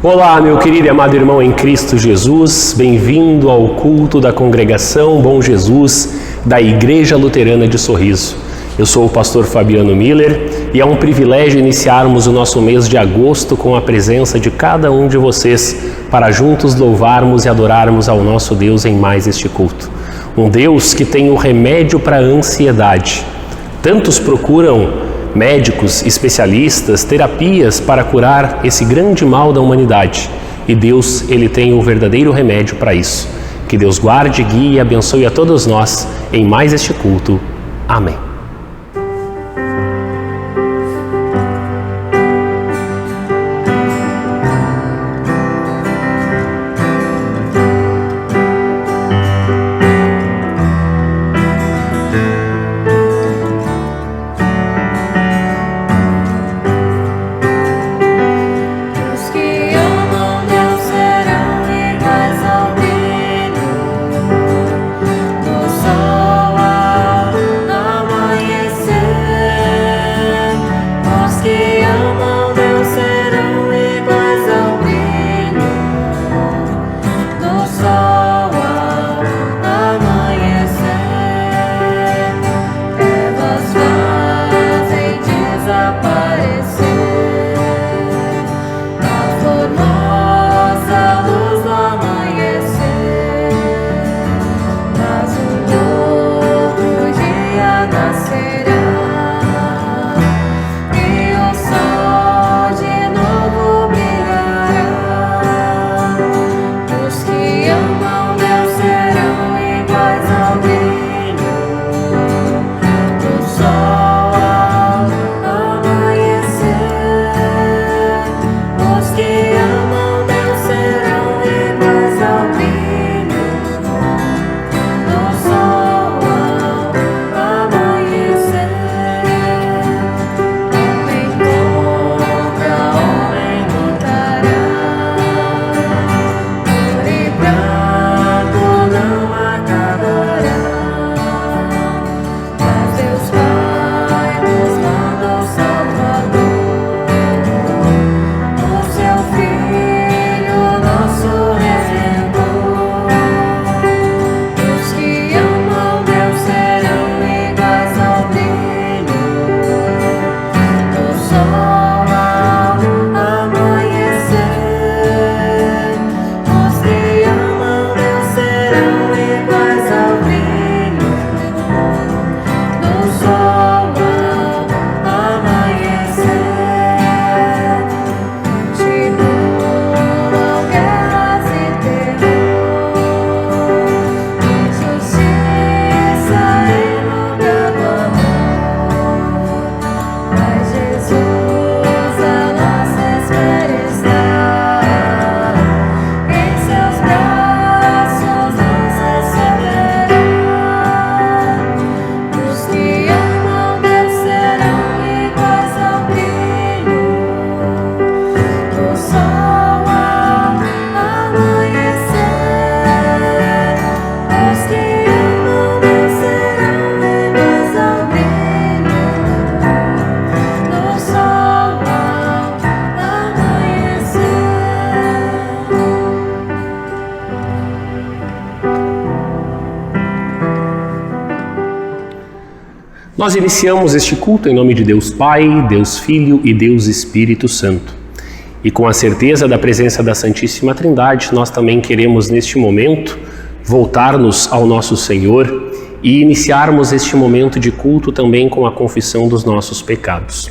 Olá, meu querido e amado irmão em Cristo Jesus, bem-vindo ao culto da Congregação Bom Jesus da Igreja Luterana de Sorriso. Eu sou o pastor Fabiano Miller e é um privilégio iniciarmos o nosso mês de agosto com a presença de cada um de vocês para juntos louvarmos e adorarmos ao nosso Deus em mais este culto. Um Deus que tem o remédio para a ansiedade. Tantos procuram médicos, especialistas, terapias para curar esse grande mal da humanidade. E Deus, Ele tem o verdadeiro remédio para isso. Que Deus guarde, guie e abençoe a todos nós em mais este culto. Amém. Nós iniciamos este culto em nome de Deus Pai, Deus Filho e Deus Espírito Santo. E com a certeza da presença da Santíssima Trindade, nós também queremos neste momento voltar-nos ao nosso Senhor e iniciarmos este momento de culto também com a confissão dos nossos pecados.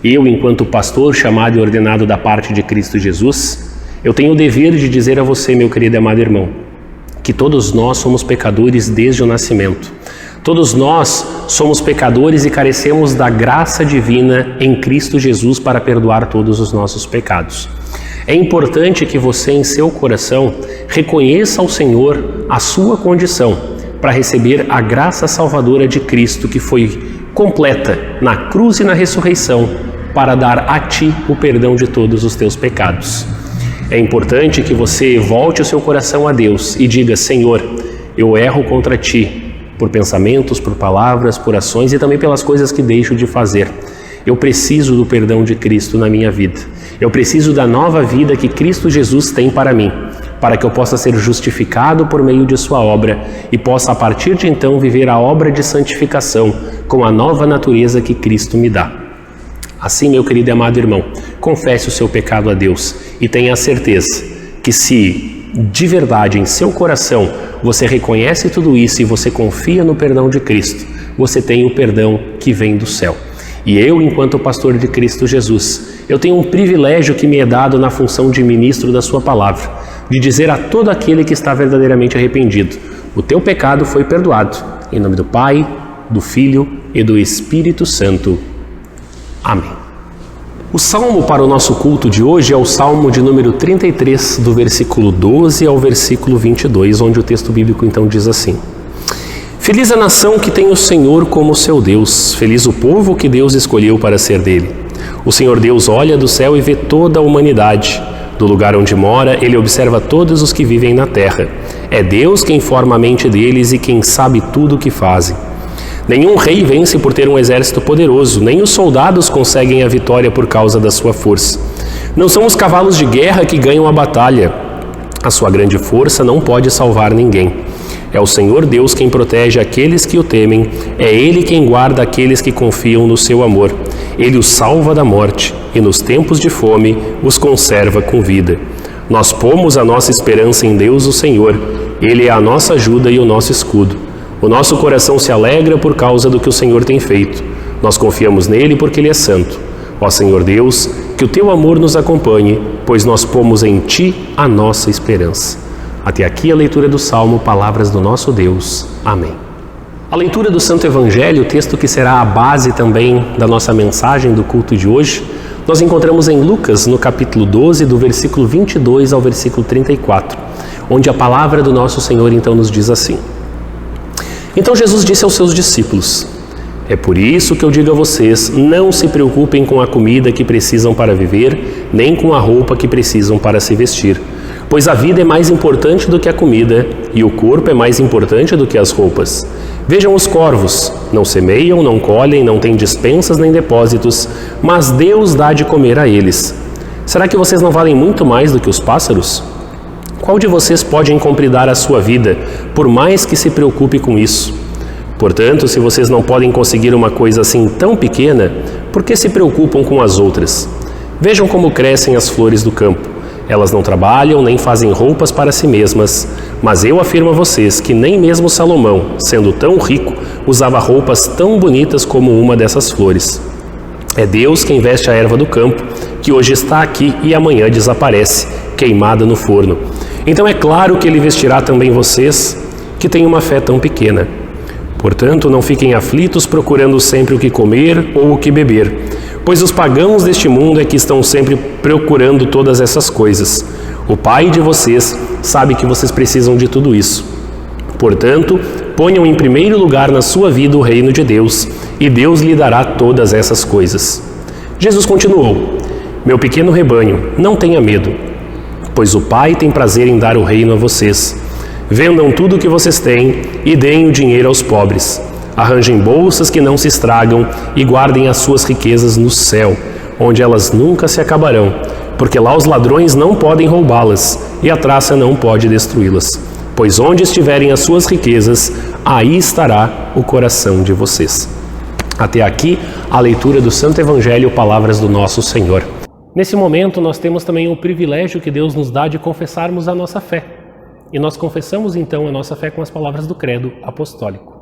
Eu, enquanto pastor chamado e ordenado da parte de Cristo Jesus, eu tenho o dever de dizer a você, meu querido e amado irmão, que todos nós somos pecadores desde o nascimento. Todos nós somos pecadores e carecemos da graça divina em Cristo Jesus para perdoar todos os nossos pecados. É importante que você, em seu coração, reconheça ao Senhor a sua condição para receber a graça salvadora de Cristo que foi completa na cruz e na ressurreição para dar a ti o perdão de todos os teus pecados. É importante que você volte o seu coração a Deus e diga: Senhor, eu erro contra ti, por pensamentos, por palavras, por ações e também pelas coisas que deixo de fazer. Eu preciso do perdão de Cristo na minha vida. Eu preciso da nova vida que Cristo Jesus tem para mim, para que eu possa ser justificado por meio de sua obra e possa a partir de então viver a obra de santificação com a nova natureza que Cristo me dá. Assim, meu querido e amado irmão, confesse o seu pecado a Deus e tenha a certeza que se de verdade em seu coração você reconhece tudo isso e você confia no perdão de Cristo, você tem o perdão que vem do céu. E eu, enquanto pastor de Cristo Jesus, eu tenho um privilégio que me é dado na função de ministro da sua palavra, de dizer a todo aquele que está verdadeiramente arrependido: o teu pecado foi perdoado. Em nome do Pai, do Filho e do Espírito Santo. Amém. O salmo para o nosso culto de hoje é o salmo de número 33, do versículo 12 ao versículo 22, onde o texto bíblico então diz assim: Feliz a nação que tem o Senhor como seu Deus, feliz o povo que Deus escolheu para ser dele. O Senhor Deus olha do céu e vê toda a humanidade. Do lugar onde mora, ele observa todos os que vivem na terra. É Deus quem forma a mente deles e quem sabe tudo o que fazem. Nenhum rei vence por ter um exército poderoso, nem os soldados conseguem a vitória por causa da sua força. Não são os cavalos de guerra que ganham a batalha. A sua grande força não pode salvar ninguém. É o Senhor Deus quem protege aqueles que o temem, é Ele quem guarda aqueles que confiam no seu amor. Ele os salva da morte e nos tempos de fome os conserva com vida. Nós pomos a nossa esperança em Deus o Senhor. Ele é a nossa ajuda e o nosso escudo. O nosso coração se alegra por causa do que o Senhor tem feito. Nós confiamos nele porque ele é santo. Ó Senhor Deus, que o teu amor nos acompanhe, pois nós pomos em ti a nossa esperança. Até aqui a leitura do Salmo, palavras do nosso Deus. Amém. A leitura do Santo Evangelho, o texto que será a base também da nossa mensagem do culto de hoje, nós encontramos em Lucas, no capítulo 12, do versículo 22 ao versículo 34, onde a palavra do nosso Senhor então nos diz assim: Então Jesus disse aos seus discípulos: É por isso que eu digo a vocês, não se preocupem com a comida que precisam para viver, nem com a roupa que precisam para se vestir. Pois a vida é mais importante do que a comida, e o corpo é mais importante do que as roupas. Vejam os corvos, não semeiam, não colhem, não têm despensas nem depósitos, mas Deus dá de comer a eles. Será que vocês não valem muito mais do que os pássaros? Qual de vocês pode encompridar a sua vida, por mais que se preocupe com isso? Portanto, se vocês não podem conseguir uma coisa assim tão pequena, por que se preocupam com as outras? Vejam como crescem as flores do campo. Elas não trabalham nem fazem roupas para si mesmas, mas eu afirmo a vocês que nem mesmo Salomão, sendo tão rico, usava roupas tão bonitas como uma dessas flores. É Deus quem veste a erva do campo, que hoje está aqui e amanhã desaparece, queimada no forno. Então é claro que Ele vestirá também vocês, que têm uma fé tão pequena. Portanto, não fiquem aflitos procurando sempre o que comer ou o que beber, pois os pagãos deste mundo é que estão sempre procurando todas essas coisas. O Pai de vocês sabe que vocês precisam de tudo isso. Portanto, ponham em primeiro lugar na sua vida o reino de Deus, e Deus lhe dará todas essas coisas. Jesus continuou: Meu pequeno rebanho, não tenha medo, pois o Pai tem prazer em dar o reino a vocês. Vendam tudo o que vocês têm e deem o dinheiro aos pobres. Arranjem bolsas que não se estragam e guardem as suas riquezas no céu, onde elas nunca se acabarão, porque lá os ladrões não podem roubá-las e a traça não pode destruí-las. Pois onde estiverem as suas riquezas, aí estará o coração de vocês. Até aqui a leitura do Santo Evangelho, palavras do nosso Senhor. Nesse momento nós temos também o privilégio que Deus nos dá de confessarmos a nossa fé. E nós confessamos então a nossa fé com as palavras do credo apostólico.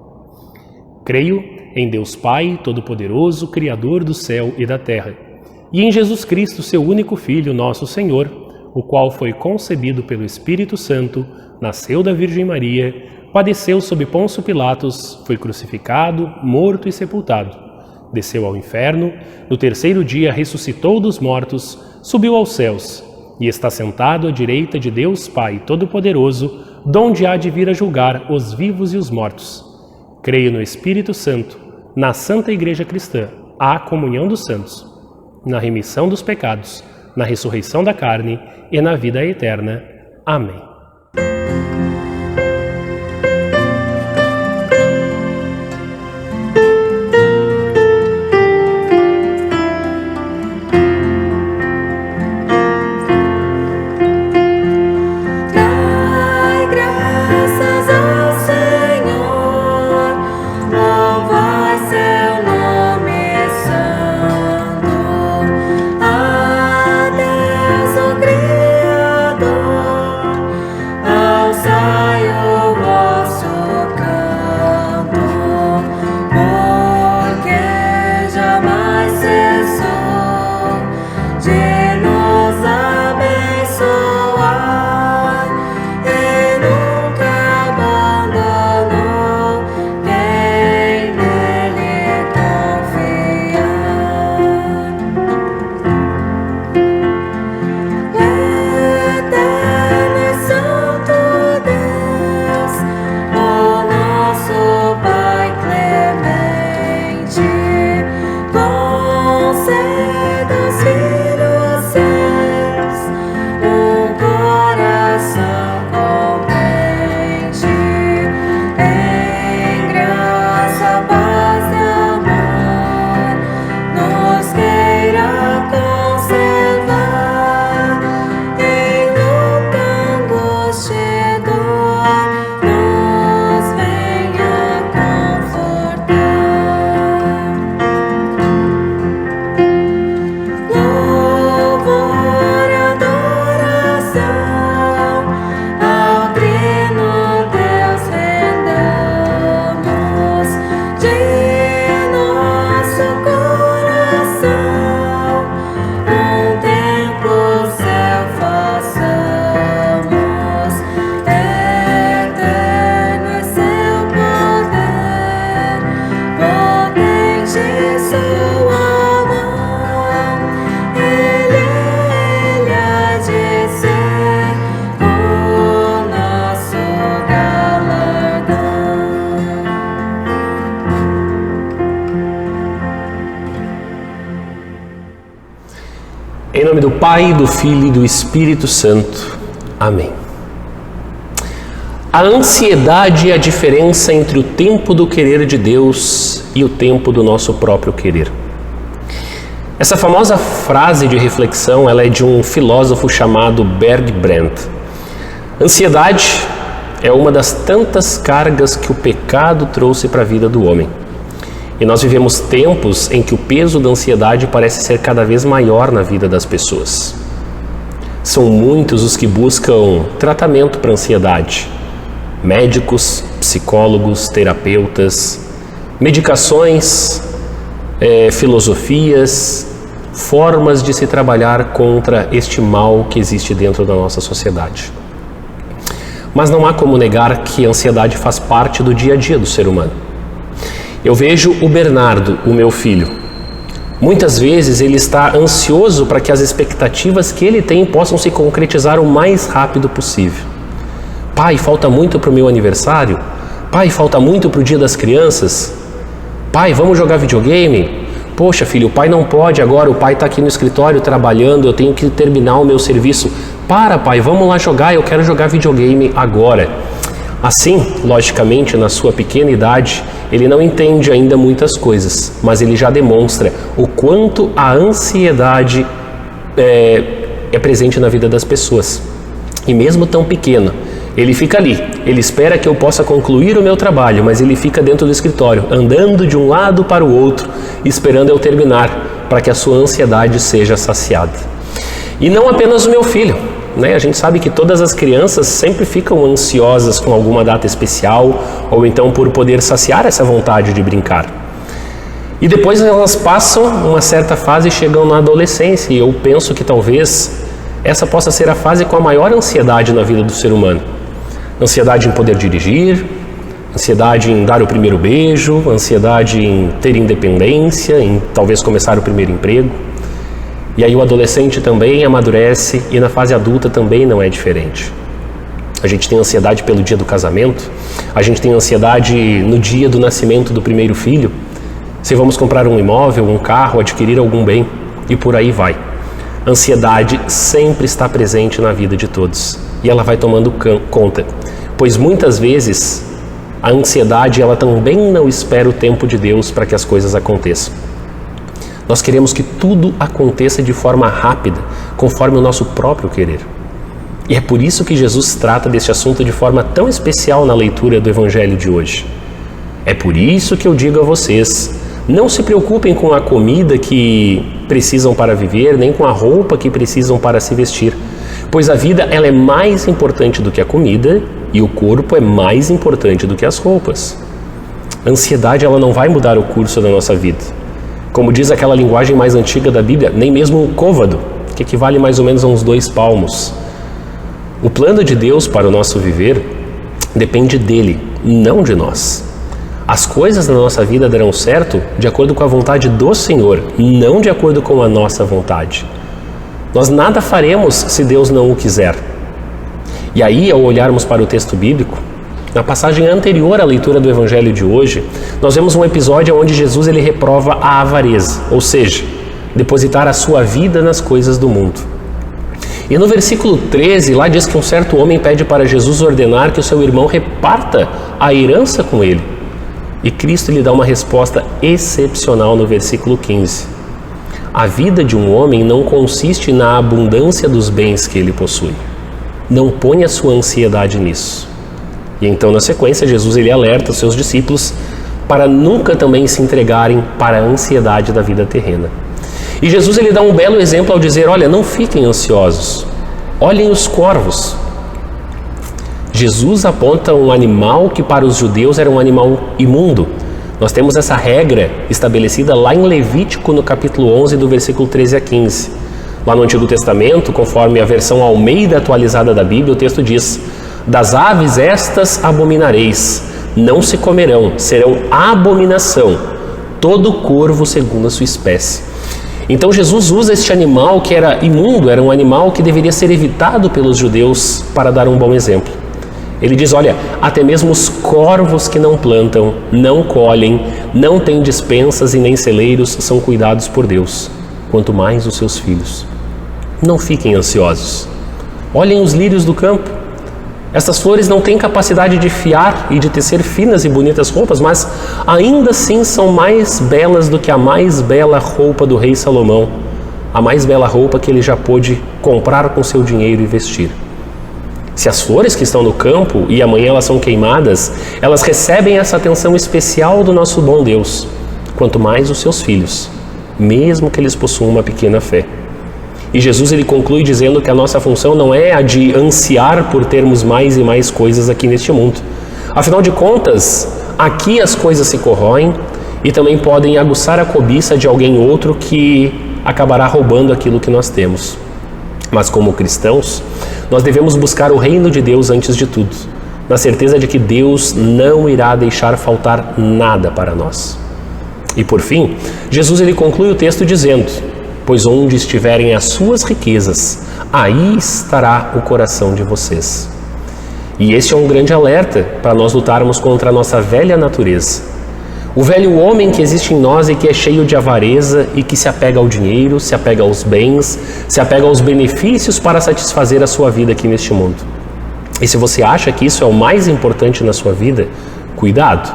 Creio em Deus Pai Todo-Poderoso, Criador do céu e da terra, e em Jesus Cristo, seu único Filho, nosso Senhor, o qual foi concebido pelo Espírito Santo, nasceu da Virgem Maria, padeceu sob Pôncio Pilatos, foi crucificado, morto e sepultado. Desceu ao inferno, no terceiro dia ressuscitou dos mortos, subiu aos céus, e está sentado à direita de Deus Pai Todo-Poderoso, donde há de vir a julgar os vivos e os mortos. Creio no Espírito Santo, na Santa Igreja Cristã, à comunhão dos santos, na remissão dos pecados, na ressurreição da carne e na vida eterna. Amém. Pai, do Filho e do Espírito Santo. Amém. A ansiedade é a diferença entre o tempo do querer de Deus e o tempo do nosso próprio querer. Essa famosa frase de reflexão, ela é de um filósofo chamado Bergbrand. Ansiedade é uma das tantas cargas que o pecado trouxe para a vida do homem. E nós vivemos tempos em que o peso da ansiedade parece ser cada vez maior na vida das pessoas. São muitos os que buscam tratamento para a ansiedade. Médicos, psicólogos, terapeutas, medicações, filosofias, formas de se trabalhar contra este mal que existe dentro da nossa sociedade. Mas não há como negar que a ansiedade faz parte do dia a dia do ser humano. Eu vejo o Bernardo, o meu filho. Muitas vezes ele está ansioso para que as expectativas que ele tem possam se concretizar o mais rápido possível. Pai, falta muito para o meu aniversário? Pai, falta muito para o dia das crianças? Pai, vamos jogar videogame? Poxa, filho, o pai não pode agora, o pai está aqui no escritório trabalhando, eu tenho que terminar o meu serviço. Para, pai, vamos lá jogar, eu quero jogar videogame agora. Assim, logicamente, na sua pequena idade, ele não entende ainda muitas coisas, mas ele já demonstra o quanto a ansiedade é presente na vida das pessoas. E mesmo tão pequeno, ele fica ali, ele espera que eu possa concluir o meu trabalho, mas ele fica dentro do escritório, andando de um lado para o outro, esperando eu terminar, para que a sua ansiedade seja saciada. E não apenas o meu filho. A gente sabe que todas as crianças sempre ficam ansiosas com alguma data especial ou então por poder saciar essa vontade de brincar. E depois elas passam uma certa fase e chegam na adolescência, e eu penso que talvez essa possa ser a fase com a maior ansiedade na vida do ser humano. Ansiedade em poder dirigir, ansiedade em dar o primeiro beijo, ansiedade em ter independência, em talvez começar o primeiro emprego. E aí o adolescente também amadurece e na fase adulta também não é diferente. A gente tem ansiedade pelo dia do casamento, a gente tem ansiedade no dia do nascimento do primeiro filho, se vamos comprar um imóvel, um carro, adquirir algum bem e por aí vai. A ansiedade sempre está presente na vida de todos e ela vai tomando conta, pois muitas vezes a ansiedade ela também não espera o tempo de Deus para que as coisas aconteçam. Nós queremos que tudo aconteça de forma rápida, conforme o nosso próprio querer. E é por isso que Jesus trata deste assunto de forma tão especial na leitura do Evangelho de hoje. É por isso que eu digo a vocês, não se preocupem com a comida que precisam para viver, nem com a roupa que precisam para se vestir, pois a vida ela é mais importante do que a comida e o corpo é mais importante do que as roupas. A ansiedade ela não vai mudar o curso da nossa vida. Como diz aquela linguagem mais antiga da Bíblia, nem mesmo um côvado, que equivale mais ou menos a uns 2 palmos. O plano de Deus para o nosso viver depende dele, não de nós. As coisas na nossa vida darão certo de acordo com a vontade do Senhor, não de acordo com a nossa vontade. Nós nada faremos se Deus não o quiser. E aí, ao olharmos para o texto bíblico, na passagem anterior à leitura do Evangelho de hoje, nós vemos um episódio onde Jesus ele reprova a avareza, ou seja, depositar a sua vida nas coisas do mundo. E no versículo 13, lá diz que um certo homem pede para Jesus ordenar que o seu irmão reparta a herança com ele. E Cristo lhe dá uma resposta excepcional no versículo 15. A vida de um homem não consiste na abundância dos bens que ele possui. Não ponha sua ansiedade nisso. E então, na sequência, Jesus ele alerta os seus discípulos para nunca também se entregarem para a ansiedade da vida terrena. E Jesus ele dá um belo exemplo ao dizer, olha, não fiquem ansiosos, olhem os corvos. Jesus aponta um animal que para os judeus era um animal imundo. Nós temos essa regra estabelecida lá em Levítico, no capítulo 11, do versículo 13 a 15. Lá no Antigo Testamento, conforme a versão Almeida atualizada da Bíblia, o texto diz: das aves estas abominareis, não se comerão, serão abominação, todo corvo segundo a sua espécie. Então Jesus usa este animal que era imundo, era um animal que deveria ser evitado pelos judeus para dar um bom exemplo. Ele diz, olha, até mesmo os corvos que não plantam, não colhem, não têm despensas e nem celeiros são cuidados por Deus, quanto mais os seus filhos. Não fiquem ansiosos. Olhem os lírios do campo. Essas flores não têm capacidade de fiar e de tecer finas e bonitas roupas, mas ainda assim são mais belas do que a mais bela roupa do rei Salomão, a mais bela roupa que ele já pôde comprar com seu dinheiro e vestir. Se as flores que estão no campo e amanhã elas são queimadas, elas recebem essa atenção especial do nosso bom Deus, quanto mais os seus filhos, mesmo que eles possuam uma pequena fé. E Jesus ele conclui dizendo que a nossa função não é a de ansiar por termos mais e mais coisas aqui neste mundo. Afinal de contas, aqui as coisas se corroem e também podem aguçar a cobiça de alguém outro que acabará roubando aquilo que nós temos. Mas como cristãos, nós devemos buscar o reino de Deus antes de tudo, na certeza de que Deus não irá deixar faltar nada para nós. E por fim, Jesus ele conclui o texto dizendo: pois onde estiverem as suas riquezas, aí estará o coração de vocês. E este é um grande alerta para nós lutarmos contra a nossa velha natureza. O velho homem que existe em nós e que é cheio de avareza e que se apega ao dinheiro, se apega aos bens, se apega aos benefícios para satisfazer a sua vida aqui neste mundo. E se você acha que isso é o mais importante na sua vida, cuidado,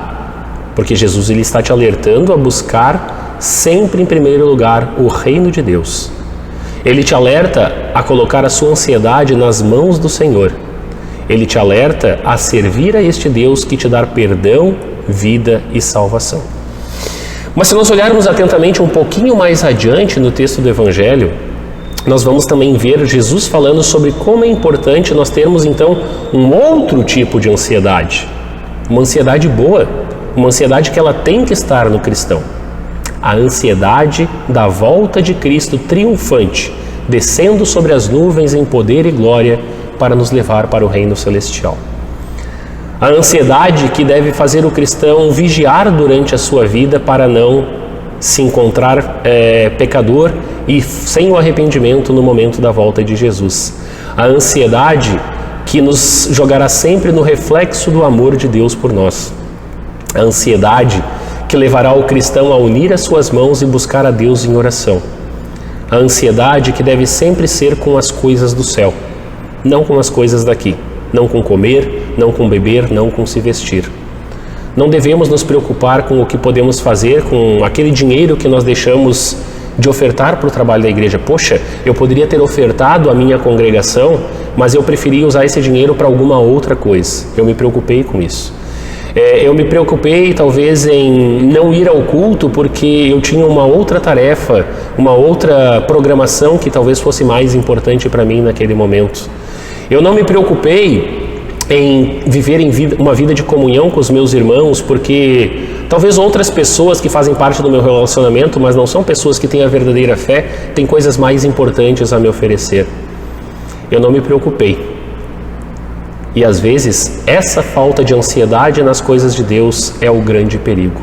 porque Jesus ele está te alertando a buscar sempre em primeiro lugar o reino de Deus. Ele te alerta a colocar a sua ansiedade nas mãos do Senhor. Ele te alerta a servir a este Deus que te dá perdão, vida e salvação. Mas se nós olharmos atentamente um pouquinho mais adiante no texto do Evangelho, nós vamos também ver Jesus falando sobre como é importante nós termos então um outro tipo de ansiedade. Uma ansiedade boa, uma ansiedade que ela tem que estar no cristão. A ansiedade da volta de Cristo triunfante, descendo sobre as nuvens em poder e glória para nos levar para o reino celestial. A ansiedade que deve fazer o cristão vigiar durante a sua vida para não se encontrar pecador e sem o arrependimento no momento da volta de Jesus. A ansiedade que nos jogará sempre no reflexo do amor de Deus por nós. A ansiedade que levará o cristão a unir as suas mãos e buscar a Deus em oração. A ansiedade que deve sempre ser com as coisas do céu, não com as coisas daqui, não com comer, não com beber, não com se vestir. Não devemos nos preocupar com o que podemos fazer com aquele dinheiro que nós deixamos de ofertar para o trabalho da igreja. Poxa, eu poderia ter ofertado à minha congregação, mas eu preferi usar esse dinheiro para alguma outra coisa. Eu me preocupei com isso. Eu me preocupei talvez em não ir ao culto porque eu tinha uma outra tarefa, uma outra programação que talvez fosse mais importante para mim naquele momento. Eu não me preocupei em viver uma vida de comunhão com os meus irmãos porque talvez outras pessoas que fazem parte do meu relacionamento, mas não são pessoas que têm a verdadeira fé, têm coisas mais importantes a me oferecer. Eu não me preocupei. E às vezes, essa falta de ansiedade nas coisas de Deus é o grande perigo.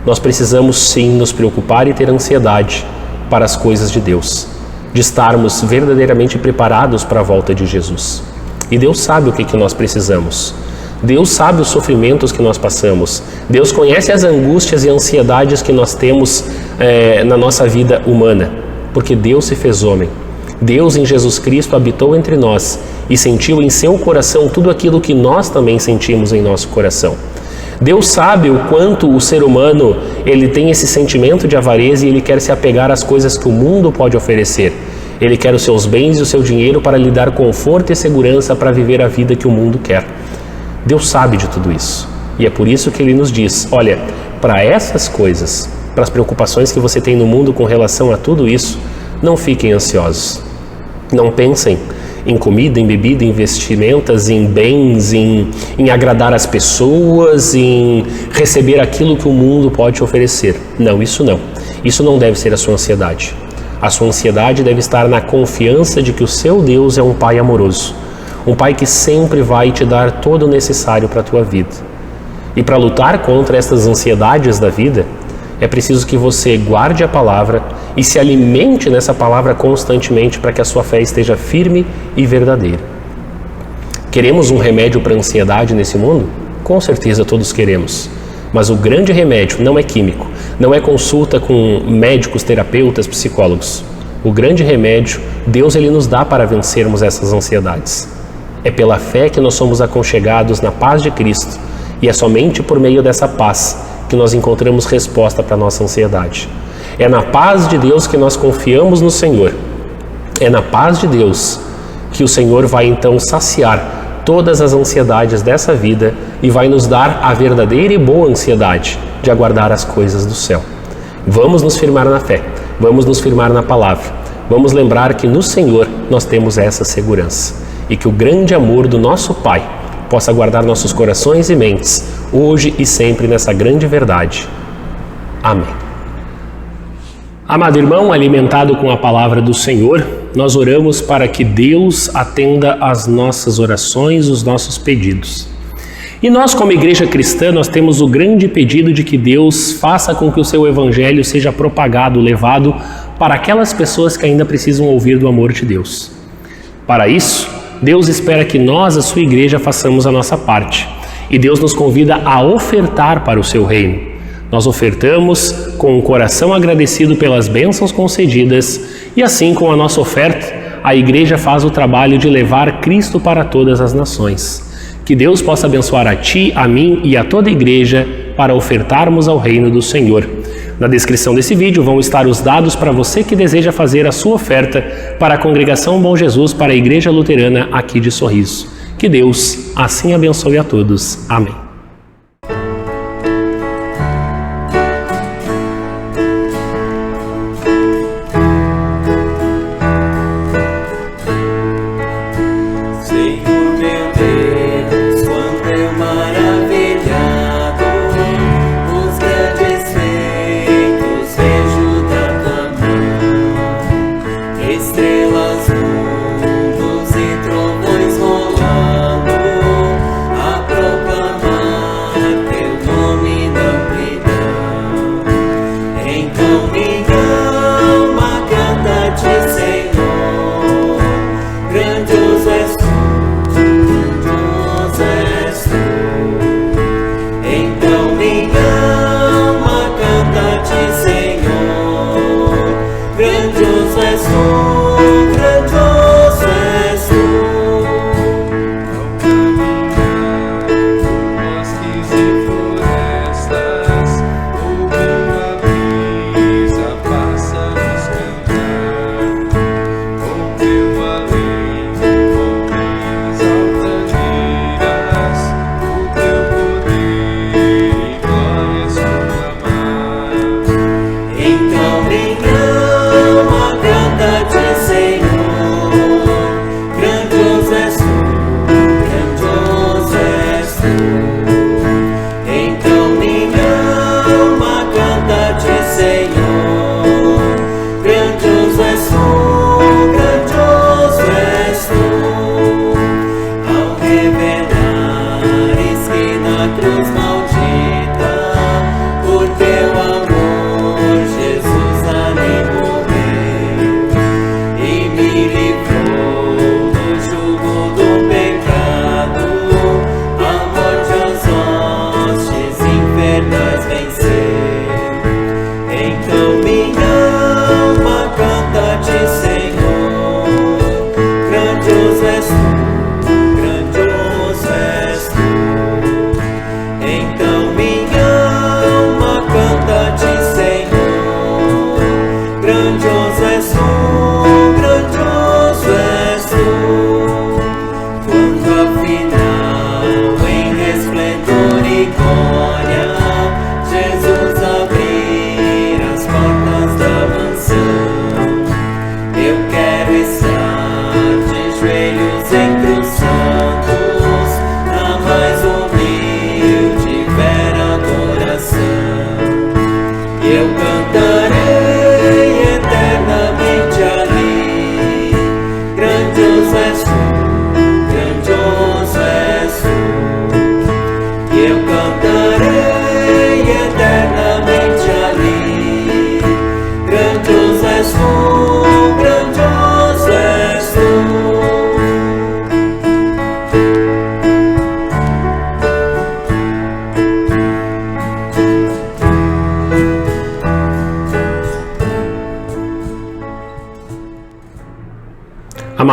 Nós precisamos sim nos preocupar e ter ansiedade para as coisas de Deus, de estarmos verdadeiramente preparados para a volta de Jesus. E Deus sabe o que nós precisamos. Deus sabe os sofrimentos que nós passamos. Deus conhece as angústias e ansiedades que nós temos na nossa vida humana, porque Deus se fez homem. Deus em Jesus Cristo habitou entre nós e sentiu em seu coração tudo aquilo que nós também sentimos em nosso coração. Deus sabe o quanto o ser humano ele tem esse sentimento de avareza e ele quer se apegar às coisas que o mundo pode oferecer. Ele quer os seus bens e o seu dinheiro para lhe dar conforto e segurança para viver a vida que o mundo quer. Deus sabe de tudo isso e é por isso que Ele nos diz, olha, para essas coisas, para as preocupações que você tem no mundo com relação a tudo isso, não fiquem ansiosos. Não pensem em comida, em bebida, em vestimentas, em bens, em agradar as pessoas, em receber aquilo que o mundo pode te oferecer. Não, isso não. Isso não deve ser a sua ansiedade. A sua ansiedade deve estar na confiança de que o seu Deus é um Pai amoroso. Um Pai que sempre vai te dar todo o necessário para a tua vida. E para lutar contra essas ansiedades da vida, é preciso que você guarde a palavra e se alimente nessa palavra constantemente para que a sua fé esteja firme e verdadeira. Queremos um remédio para a ansiedade nesse mundo? Com certeza todos queremos. Mas o grande remédio não é químico, não é consulta com médicos, terapeutas, psicólogos. o grande remédio, Deus ele nos dá para vencermos essas ansiedades. É pela fé que nós somos aconchegados na paz de Cristo, e é somente por meio dessa paz que nós encontramos resposta para a nossa ansiedade. É na paz de Deus que nós confiamos no Senhor. É na paz de Deus que o Senhor vai então saciar todas as ansiedades dessa vida e vai nos dar a verdadeira e boa ansiedade de aguardar as coisas do céu. Vamos nos firmar na fé, vamos nos firmar na palavra, vamos lembrar que no Senhor nós temos essa segurança e que o grande amor do nosso Pai possa guardar nossos corações e mentes hoje e sempre nessa grande verdade. Amém. Amado irmão, alimentado com a palavra do Senhor, nós oramos para que Deus atenda às nossas orações, os nossos pedidos. E nós, como igreja cristã, nós temos o grande pedido de que Deus faça com que o seu evangelho seja propagado, levado para aquelas pessoas que ainda precisam ouvir do amor de Deus. Para isso, Deus espera que nós, a sua igreja, façamos a nossa parte. E Deus nos convida a ofertar para o seu reino. Nós ofertamos com um coração agradecido pelas bênçãos concedidas e assim, com a nossa oferta, a igreja faz o trabalho de levar Cristo para todas as nações. Que Deus possa abençoar a ti, a mim e a toda a igreja para ofertarmos ao reino do Senhor. Na descrição desse vídeo vão estar os dados para você que deseja fazer a sua oferta para a Congregação Bom Jesus, para a Igreja Luterana aqui de Sorriso. Que Deus assim abençoe a todos. Amém. Grandioso és tu.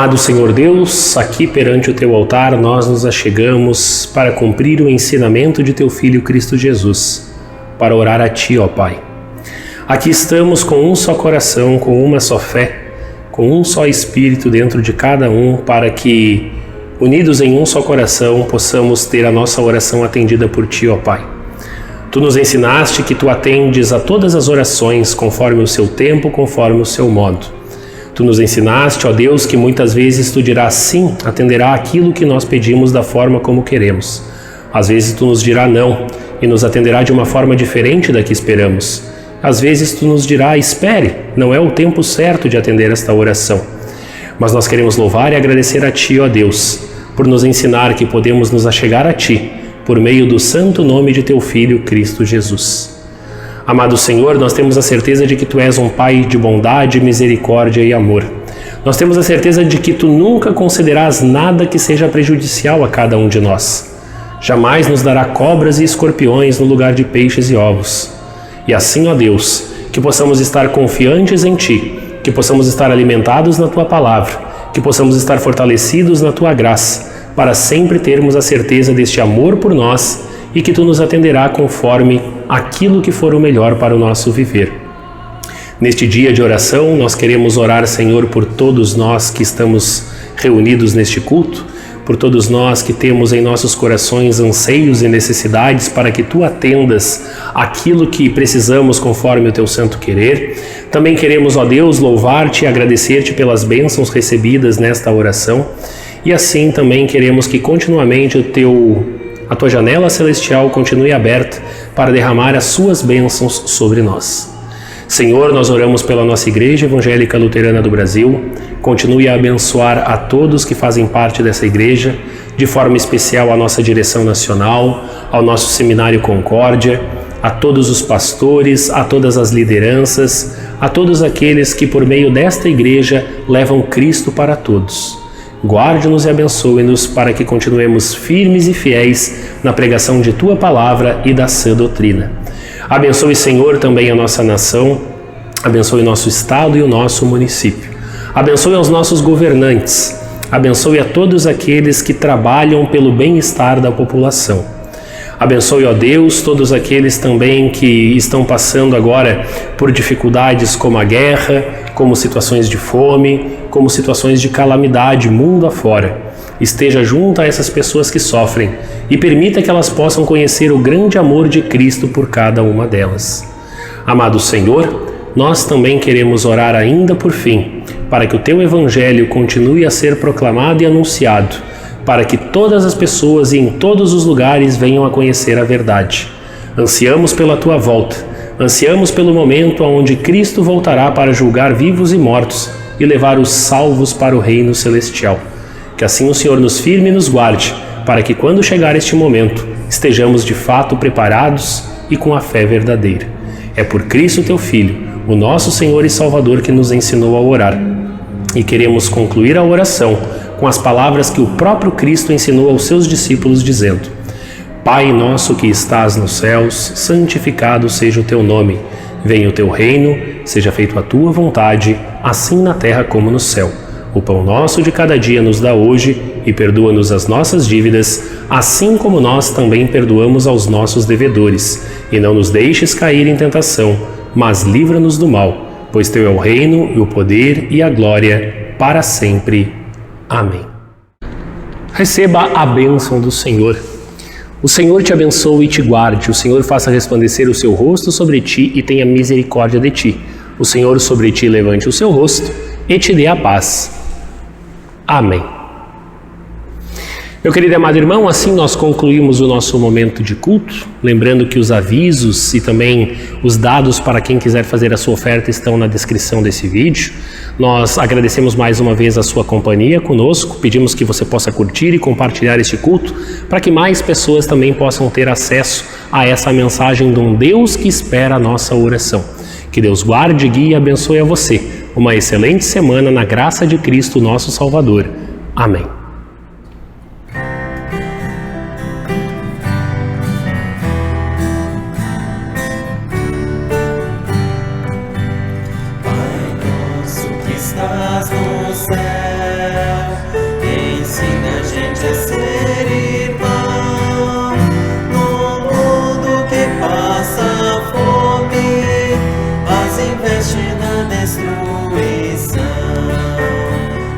Amado Senhor Deus, aqui perante o Teu altar nós nos achegamos para cumprir o ensinamento de Teu Filho Cristo Jesus, para orar a Ti, ó Pai. Aqui estamos com um só coração, com uma só fé, com um só Espírito dentro de cada um, para que, unidos em um só coração, possamos ter a nossa oração atendida por Ti, ó Pai. Tu nos ensinaste que Tu atendes a todas as orações conforme o seu tempo, conforme o seu modo. Tu nos ensinaste, ó Deus, que muitas vezes Tu dirás sim, atenderá aquilo que nós pedimos da forma como queremos. Às vezes Tu nos dirá não e nos atenderá de uma forma diferente da que esperamos. Às vezes Tu nos dirá, espere, não é o tempo certo de atender esta oração. Mas nós queremos louvar e agradecer a Ti, ó Deus, por nos ensinar que podemos nos achegar a Ti por meio do santo nome de Teu Filho, Cristo Jesus. Amado Senhor, nós temos a certeza de que Tu és um Pai de bondade, misericórdia e amor. Nós temos a certeza de que Tu nunca concederás nada que seja prejudicial a cada um de nós. Jamais nos dará cobras e escorpiões no lugar de peixes e ovos. E assim, ó Deus, que possamos estar confiantes em Ti, que possamos estar alimentados na Tua palavra, que possamos estar fortalecidos na Tua graça, para sempre termos a certeza deste amor por nós e que Tu nos atenderá conforme aquilo que for o melhor para o nosso viver. Neste dia de oração, nós queremos orar, Senhor, por todos nós que estamos reunidos neste culto, por todos nós que temos em nossos corações anseios e necessidades para que Tu atendas aquilo que precisamos conforme o Teu santo querer. Também queremos, ó Deus, louvar-Te e agradecer-Te pelas bênçãos recebidas nesta oração. E assim também queremos que continuamente a Tua janela celestial continue aberta para derramar as Suas bênçãos sobre nós. Senhor, nós oramos pela nossa Igreja Evangélica Luterana do Brasil. Continue a abençoar a todos que fazem parte dessa igreja, de forma especial a nossa direção nacional, ao nosso Seminário Concórdia, a todos os pastores, a todas as lideranças, a todos aqueles que por meio desta igreja levam Cristo para todos. Guarde-nos e abençoe-nos para que continuemos firmes e fiéis na pregação de Tua palavra e da sã doutrina. Abençoe, Senhor, também a nossa nação, abençoe o nosso estado e o nosso município. Abençoe aos nossos governantes, abençoe a todos aqueles que trabalham pelo bem-estar da população. Abençoe, ó Deus, todos aqueles também que estão passando agora por dificuldades como a guerra, como situações de fome, como situações de calamidade mundo afora. Esteja junto a essas pessoas que sofrem e permita que elas possam conhecer o grande amor de Cristo por cada uma delas. Amado Senhor, nós também queremos orar ainda por fim, para que o Teu Evangelho continue a ser proclamado e anunciado, para que todas as pessoas e em todos os lugares venham a conhecer a verdade. Ansiamos pela Tua volta, ansiamos pelo momento onde Cristo voltará para julgar vivos e mortos e levar os salvos para o reino celestial. Que assim o Senhor nos firme e nos guarde, para que quando chegar este momento, estejamos de fato preparados e com a fé verdadeira. É por Cristo Teu Filho, o nosso Senhor e Salvador, que nos ensinou a orar. E queremos concluir a oração com as palavras que o próprio Cristo ensinou aos seus discípulos, dizendo: Pai nosso que estás nos céus, santificado seja o Teu nome. Venha o Teu reino, seja feita a Tua vontade, assim na terra como no céu. O pão nosso de cada dia nos dá hoje e perdoa-nos as nossas dívidas, assim como nós também perdoamos aos nossos devedores. E não nos deixes cair em tentação, mas livra-nos do mal, pois Teu é o reino, e o poder e a glória para sempre. Amém. Receba a bênção do Senhor. O Senhor te abençoe e te guarde. O Senhor faça resplandecer o seu rosto sobre ti e tenha misericórdia de ti. O Senhor sobre ti levante o seu rosto e te dê a paz. Amém. Meu querido e amado irmão, assim nós concluímos o nosso momento de culto, lembrando que os avisos e também os dados para quem quiser fazer a sua oferta estão na descrição desse vídeo. Nós agradecemos mais uma vez a sua companhia conosco, pedimos que você possa curtir e compartilhar este culto para que mais pessoas também possam ter acesso a essa mensagem de um Deus que espera a nossa oração. Que Deus guarde, guie e abençoe a você. Uma excelente semana na graça de Cristo, nosso Salvador. Amém. Pai nosso que estás no céu, é ser irmão. No mundo que passa fome, mas investe na destruição.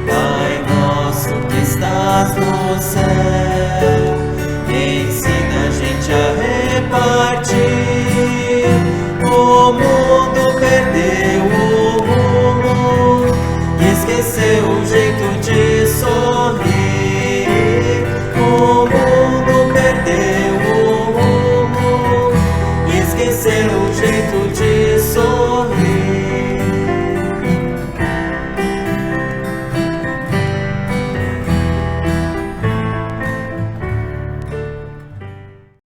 Pai nosso que estás no céu,